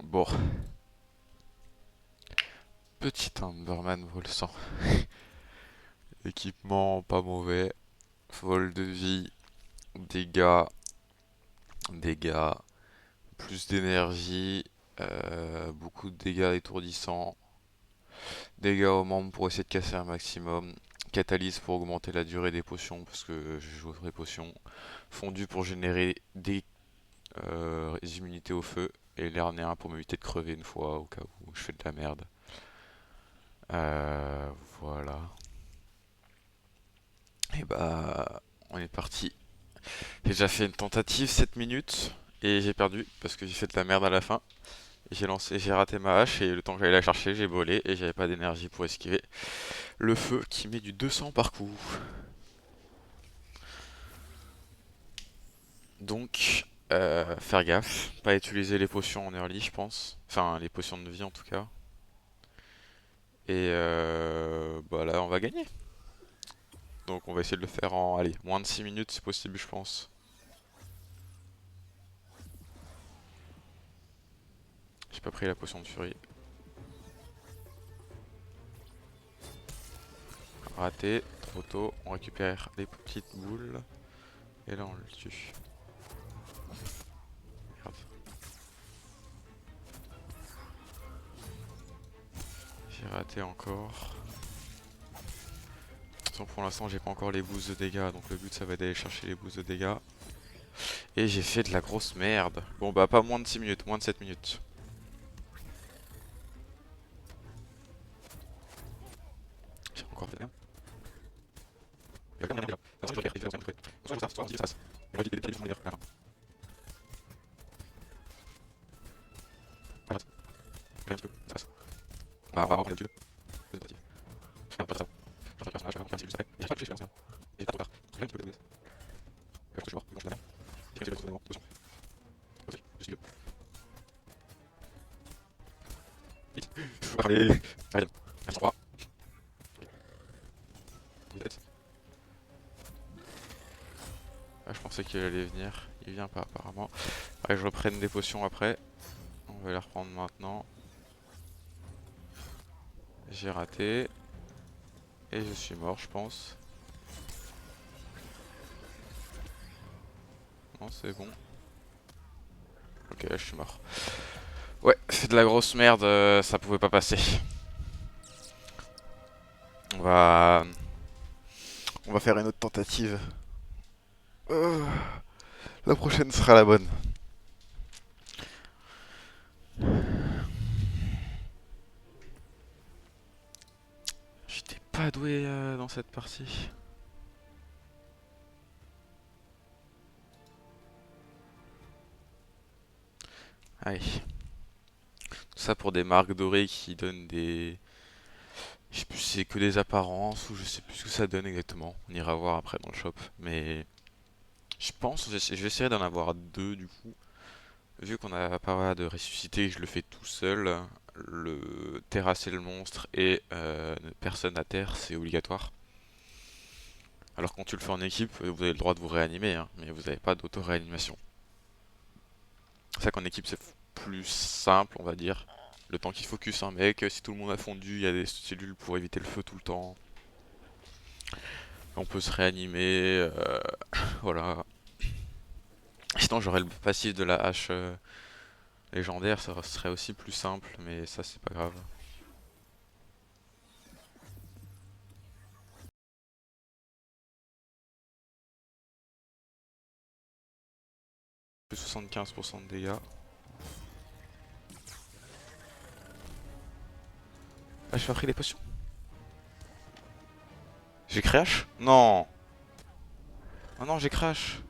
Bon, petit Timberman vol 100. Équipement pas mauvais. Vol de vie, dégâts, dégâts, plus d'énergie, beaucoup de dégâts étourdissants, dégâts aux membres pour essayer de casser un maximum, catalyse pour augmenter la durée des potions parce que je joue les potions, fondu pour générer des immunités au feu et l'air néant pour m'éviter de crever une fois au cas où je fais de la merde. Euh, voilà. Et bah, on est parti. J'ai déjà fait une tentative 7 minutes et j'ai perdu parce que j'ai fait de la merde à la fin. J'ai raté ma hache et le temps que j'allais la chercher, j'ai brûlé et j'avais pas d'énergie pour esquiver le feu qui met du 200 par coup. Donc, faire gaffe, pas utiliser les potions en early, je pense. Enfin, les potions de vie en tout cas. Et bah là, on va gagner. Donc, on va essayer de le faire en, allez, moins de 6 minutes si possible, je pense. J'ai pas pris la potion de furie. Raté, trop tôt. On récupère les petites boules. Et là, on le tue. Merde. J'ai raté encore. Pour l'instant, j'ai pas encore les boosts de dégâts. Donc, le but, ça va être d'aller chercher les boosts de dégâts. Et j'ai fait de la grosse merde. Bon, bah, pas moins de 6 minutes, moins de 7 minutes. J'ai encore fait. Allez, allez, 3. Ah, je pensais qu'il allait venir. Il vient pas apparemment. Allez, je reprenne des potions après. On va les reprendre maintenant. J'ai raté. Et je suis mort, je pense. Non, c'est bon. Ok, je suis mort. Ouais, c'est de la grosse merde, ça pouvait pas passer. On va, on va faire une autre tentative. Euh, la prochaine sera la bonne. J'étais pas doué dans cette partie. Allez. Tout ça pour des marques dorées qui donnent des... Je sais plus si c'est que des apparences ou je sais plus ce que ça donne exactement. On ira voir après dans le shop. Mais je pense, je vais essayer d'en avoir deux du coup. Vu qu'on a pas de ressusciter et que je le fais tout seul, le terrasser le monstre et personne à terre, c'est obligatoire. Alors quand tu le fais en équipe, vous avez le droit de vous réanimer, hein, mais vous n'avez pas d'auto-réanimation. C'est ça qu'en équipe c'est plus simple, on va dire. Le temps qu'il focus un mec, si tout le monde a fondu, il y a des cellules pour éviter le feu tout le temps. On peut se réanimer, voilà. Sinon j'aurais le passif de la hache légendaire, ça serait aussi plus simple, mais ça c'est pas grave. Plus 75% de dégâts. Ah, j'ai pas pris les potions. J'ai crash? Non. Ah non, j'ai crash.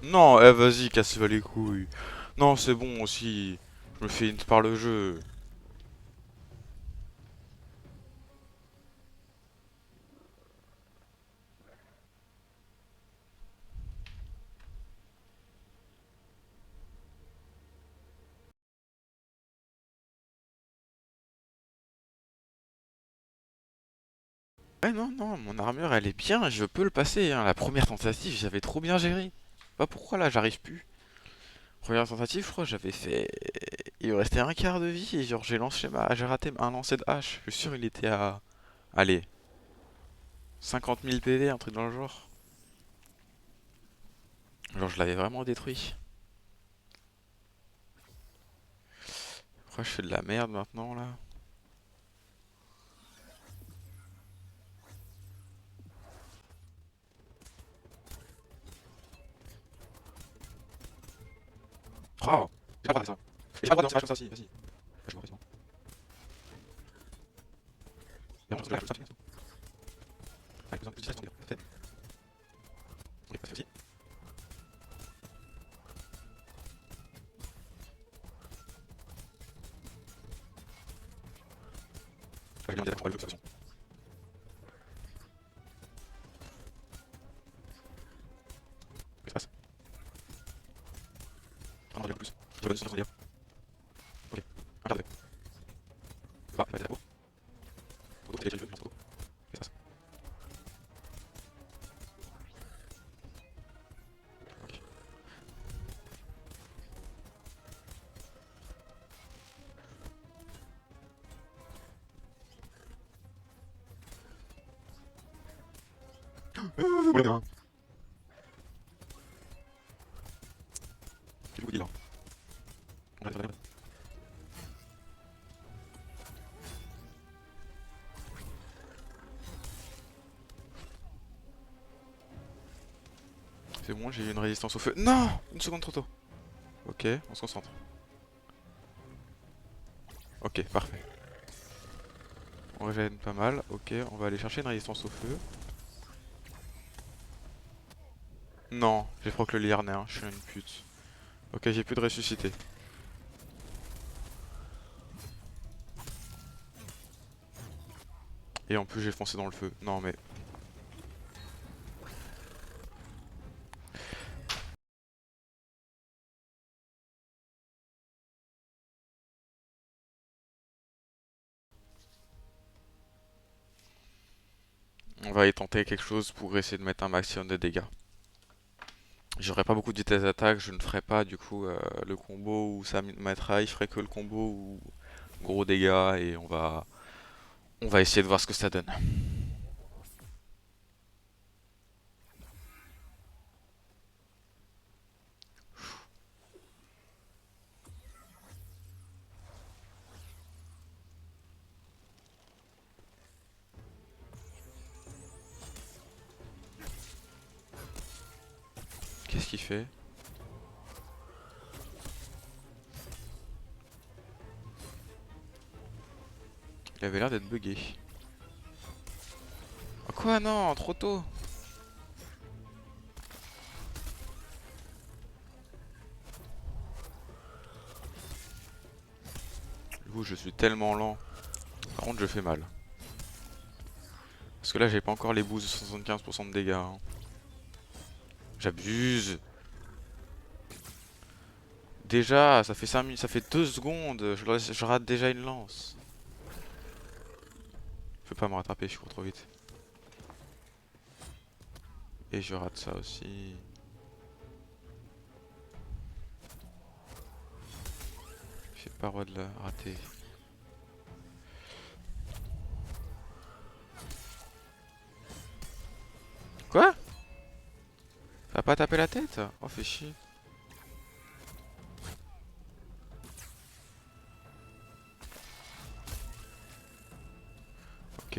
Non, vas-y, casse-toi les couilles. Non, c'est bon aussi. Je me fais une par le jeu. Ouais, non, non, mon armure elle est bien, je peux le passer, hein. La première tentative, j'avais trop bien géré. Pas pourquoi là, j'arrive plus. Première tentative, je crois, j'avais fait. Il me restait un quart de vie et genre j'ai raté un lancer de hache. Je suis sûr, il était à. Allez, 50 000 PV, un truc dans le genre. Genre, je l'avais vraiment détruit. Pourquoi je fais de la merde maintenant là? Oh! J'ai pas le droit de faire ça. J'ai pas le droit de lancer un hache comme ça, si, vas-y. Je vois, vas-y. Merde, je pense que là, je peux ça, avec besoin de plus de distance, on est fait. On est pas fait aussi. Je vais bien pour le façon. Qu'est-ce qui se passe? Un quart de plus. Je vais donner 100 Ok, un quart de. Bah, il va être la peau. Photo, c'est les jeux, photo. Qu'est-ce qui se passe? Ok. Ouais, non. J'ai beaucoup dit là. On va. C'est bon, j'ai eu une résistance au feu. Non! Une seconde trop tôt. Ok, on se concentre. Ok, parfait. On régène pas mal. Ok, on va aller chercher une résistance au feu. Non, j'ai proc le liarnet, hein, je suis une pute. Ok, j'ai plus de ressuscité. Et en plus, j'ai foncé dans le feu. Non, mais. On va y tenter quelque chose pour essayer de mettre un maximum de dégâts. J'aurai pas beaucoup de vitesse d'attaque, je ne ferai pas du coup le combo où ça mettra, je ferai que le combo où gros dégâts et on va essayer de voir ce que ça donne. Qu'est-ce qu'il fait? Il avait l'air d'être bugué. Oh, quoi, non, trop tôt. Du coup, je suis tellement lent. Par contre, je fais mal. Parce que là, j'ai pas encore les boosts de 75% de dégâts, hein. J'abuse. Déjà, ça fait 5 minutes, ça fait 2 secondes. Je rate déjà une lance. Je peux pas me rattraper, je cours trop vite. Et je rate ça aussi. J'ai pas le droit de la rater. Quoi? Ça a pas tapé la tête? Oh, fait chier. Ok.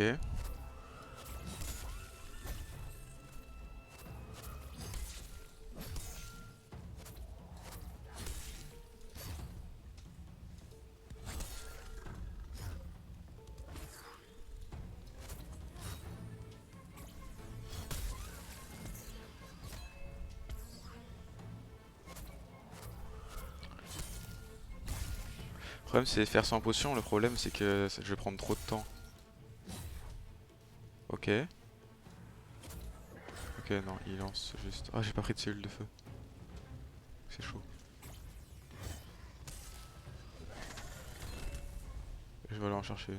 Le problème, c'est faire sans potion. Le problème, c'est que je vais prendre trop de temps. Ok. Ok, non, il lance juste. Ah, j'ai pas pris de cellule de feu. C'est chaud. Je vais aller en chercher une.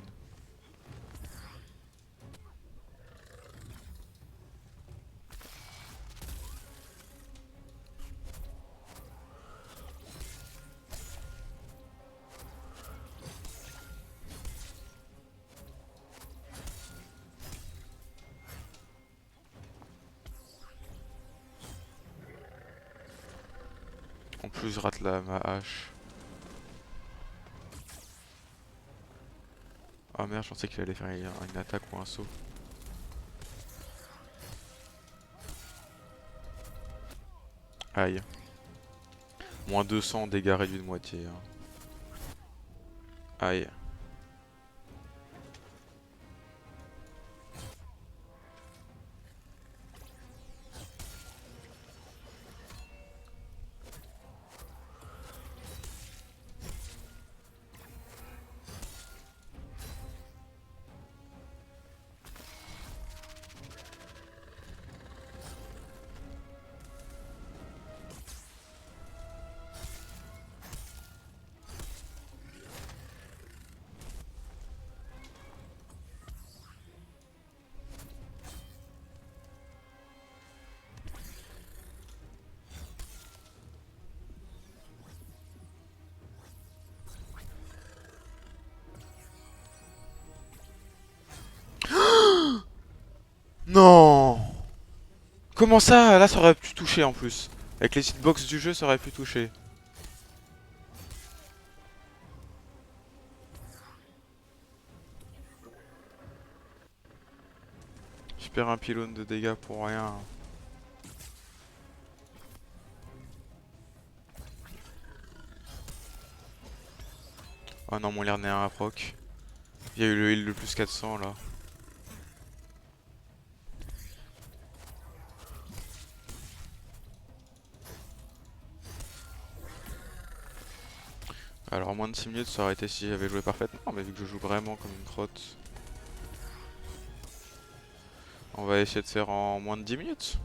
plus je rate ma hache. Ah merde, je pensais qu'il allait faire une attaque ou un saut. Aïe. Moins 200 dégâts réduits de moitié. Hein. Aïe. Non! Comment ça? Là, ça aurait pu toucher en plus. Avec les hitbox du jeu, ça aurait pu toucher. Je perds un pylône de dégâts pour rien. Oh non, mon Lerner à proc. Il y a eu le heal de plus 400 là. Alors, moins de 6 minutes, ça aurait été si j'avais joué parfaitement. Mais vu que je joue vraiment comme une crotte, on va essayer de faire en moins de 10 minutes.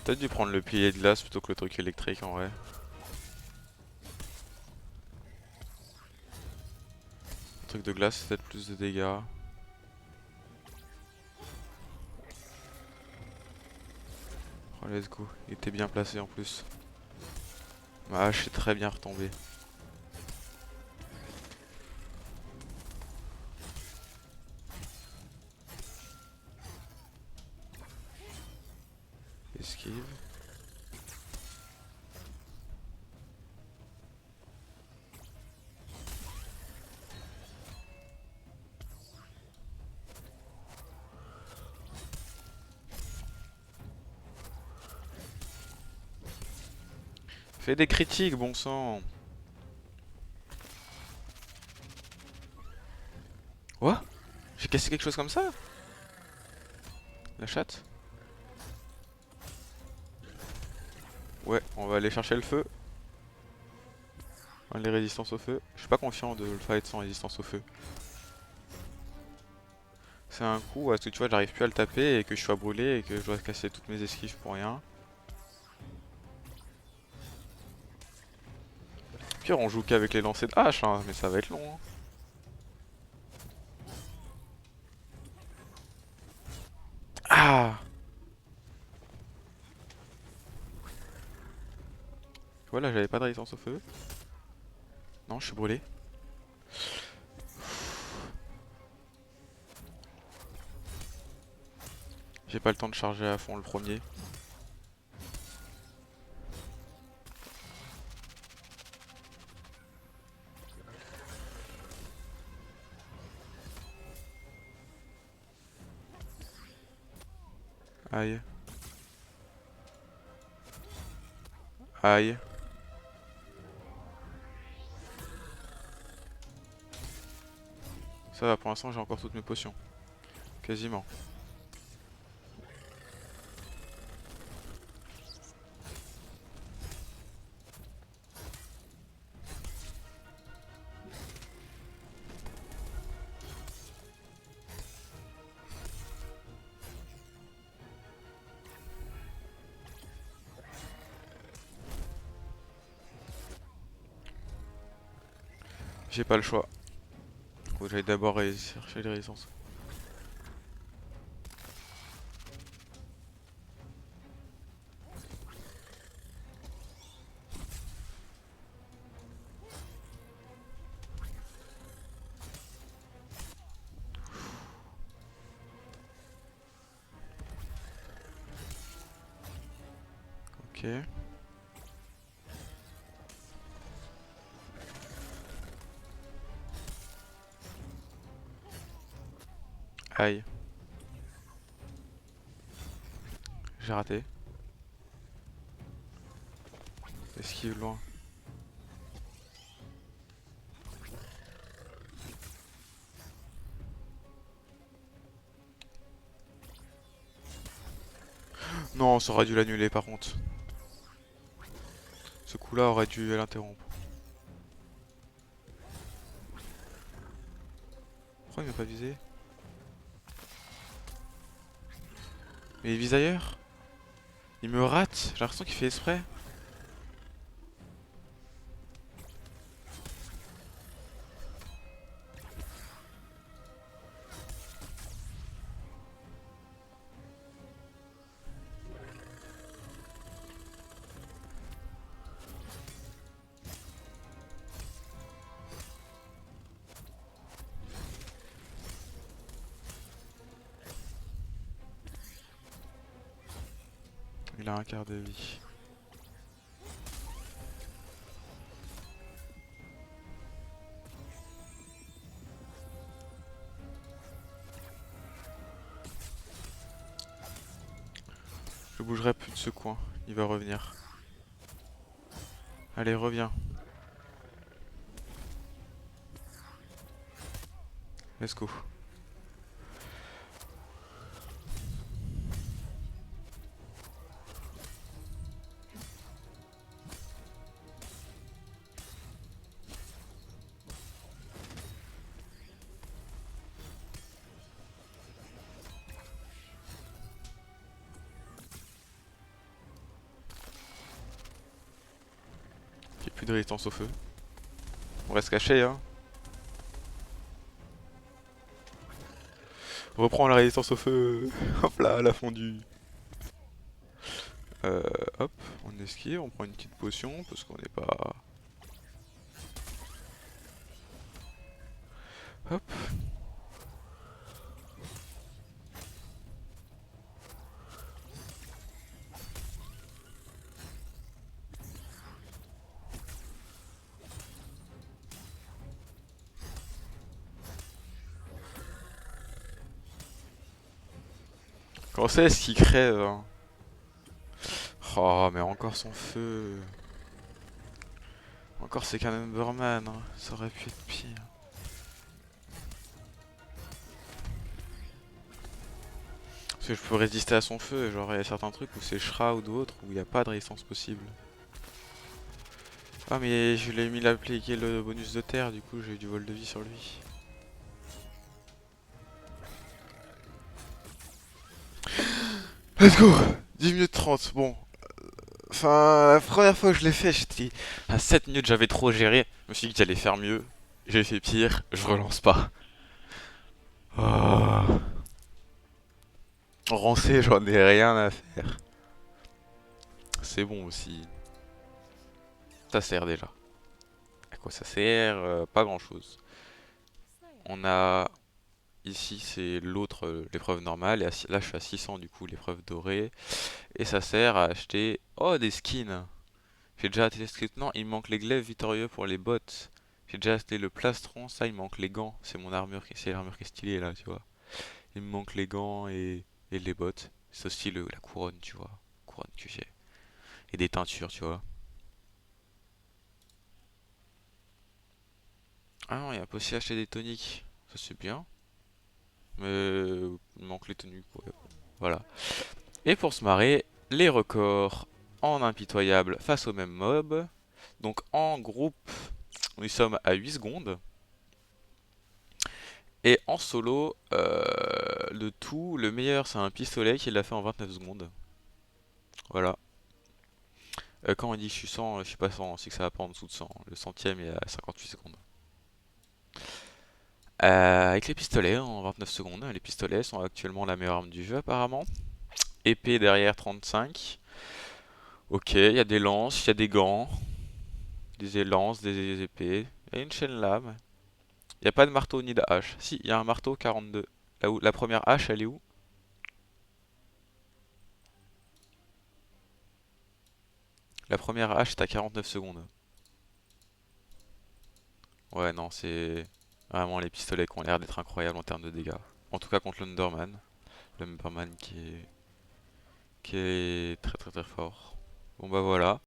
Peut-être dû prendre le pilier de glace plutôt que le truc électrique en vrai. Le truc de glace, c'est peut-être plus de dégâts. Oh, let's go. Il était bien placé en plus. Ma hache est très bien retombée. Esquive. Fais des critiques, bon sang. Quoi? J'ai cassé quelque chose comme ça? La chatte? Ouais, on va aller chercher le feu. Les résistances au feu. Je suis pas confiant de le fight sans résistance au feu. C'est un coup parce que tu vois, j'arrive plus à le taper et que je sois brûlé et que je dois casser toutes mes esquives pour rien. Pire, on joue qu'avec les lancers de hache, hein, mais ça va être long. Hein. Ah! Voilà, j'avais pas de résistance au feu. Non, je suis brûlé. J'ai pas le temps de charger à fond le premier. Aïe. Aïe. Ça va, pour l'instant j'ai encore toutes mes potions. Quasiment. J'ai pas le choix. Faut que j'aille d'abord chercher les résistances. Ok. Aïe, j'ai raté. Esquive loin. Non, ça aurait dû l'annuler par contre. Ce coup-là aurait dû l'interrompre. Pourquoi il m'a pas visé? Mais il vise ailleurs? Il me rate? J'ai l'impression qu'il fait exprès. Il a un quart de vie. Je bougerai plus de ce coin. Il va revenir. Allez, reviens. Let's go. J'ai plus de résistance au feu. On reste caché, hein. Reprends la résistance au feu. Hop là, la fondue. Euh, hop, on esquive, on prend une petite potion parce qu'on n'est pas. Hop. Quand c'est ce qui crève, hein. Oh, mais encore son feu. Encore c'est qu'un Numberman, hein. Ça aurait pu être pire. Parce que je peux résister à son feu, genre il y a certains trucs où c'est Shroud ou autre où il n'y a pas de résistance possible. Ah mais je l'ai mis appliquer le bonus de terre, du coup j'ai eu du vol de vie sur lui. Let's go! 10 minutes 30, bon. Enfin, la première fois que je l'ai fait, j'étais à 7 minutes, j'avais trop géré. Je me suis dit que j'allais faire mieux. J'ai fait pire, je relance pas. Oh. Rancé, j'en ai rien à faire. C'est bon aussi. Ça sert déjà. À quoi ça sert? Pas grand chose. On a ici c'est l'autre, l'épreuve normale. Et là je suis à 600 du coup, l'épreuve dorée. Et ça sert à acheter. Oh, des skins! J'ai déjà acheté ce non, il me manque les glaives victorieux pour les bottes. J'ai déjà acheté le plastron, ça il me manque les gants. C'est mon armure, c'est l'armure qui est stylée là, tu vois. Il me manque les gants et les bottes. C'est aussi la couronne, tu vois. Couronne que j'ai. Et des teintures, tu vois. Ah non, il y a pas aussi acheter des toniques. Ça c'est bien. Mais il manque les tenues, quoi. Voilà. Et pour se marrer, les records en impitoyable face au même mob. Donc en groupe, nous sommes à 8 secondes. Et en solo, le tout, le meilleur c'est un pistolet qui l'a fait en 29 secondes. Voilà. Quand on dit que je suis 100, je suis pas 100, c'est que ça va pas en dessous de 100. Le centième est à 58 secondes. Avec les pistolets en 29 secondes. Les pistolets sont actuellement la meilleure arme du jeu apparemment. Épée derrière 35. Ok, il y a des lances, il y a des gants, des lances, des épées. Il y a une chaîne lame. Il n'y a pas de marteau ni de hache. Si, il y a un marteau 42. Là où, la première hache, elle est où? La première hache est à 49 secondes. Ouais, non, c'est vraiment les pistolets qui ont l'air d'être incroyables en termes de dégâts. En tout cas contre l'Underman. L'Underman qui est très très très fort. Bon bah voilà.